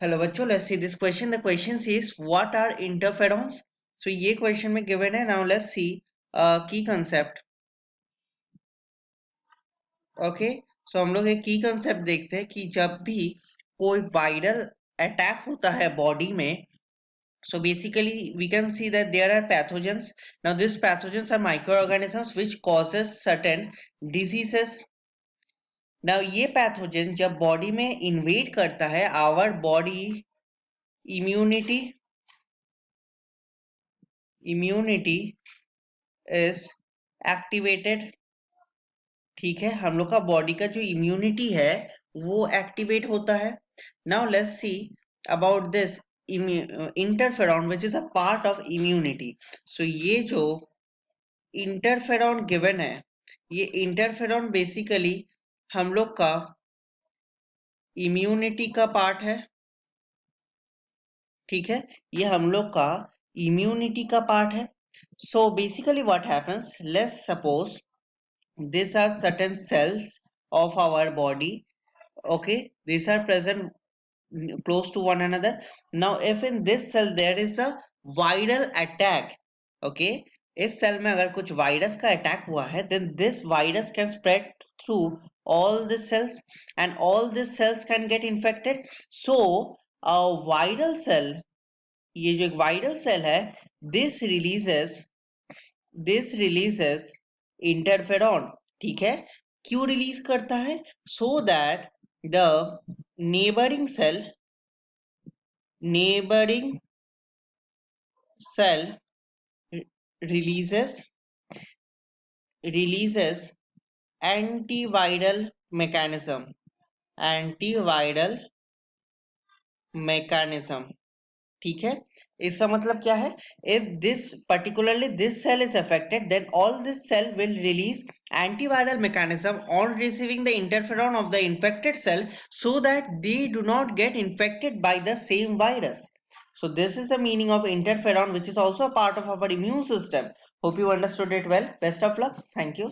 Hello बच्चों, let's see this question. The question says what are interferons. So ये question में given है. Now let's सी की concept. Okay, सो हम लोग एक की कंसेप्ट देखते हैं कि जब भी कोई वायरल अटैक होता है बॉडी में, so basically we can see that there are pathogens. Now these pathogens are microorganisms which causes certain diseases. Now ये पैथोजन जब बॉडी में इन्वेड करता है, our body immunity is activated. ठीक है, हम लोग का बॉडी का जो इम्यूनिटी है वो एक्टिवेट होता है. Now let's see about this interferon which is a part of immunity. So ये जो इंटरफेरॉन गिवन है, ये इंटरफेरॉन बेसिकली हम लोग का इम्यूनिटी का पार्ट है. ठीक है, ये हम लोग का इम्यूनिटी का पार्ट है. So basically what happens, let's suppose these are certain cells of our body. Okay, these are present close to one another. Now if in this cell there is a viral attack, okay, इस cell में अगर कुछ virus का attack हुआ है, then this virus can spread through all the cells and all these cells can get infected. So a viral cell, ये जो एक वायरल सेल है, this releases इंटरफेरॉन. ठीक है, क्यों रिलीज करता है? So that the neighbouring cell releases antiviral mechanism. ठीक है, इसका मतलब क्या है? If this particularly this cell is affected, then all this cell will release antiviral mechanism on receiving the interferon of the infected cell, so that they do not get infected by the same virus. So this is the meaning of interferon, which is also a part of our immune system. Hope you understood it well. Best of luck. Thank you.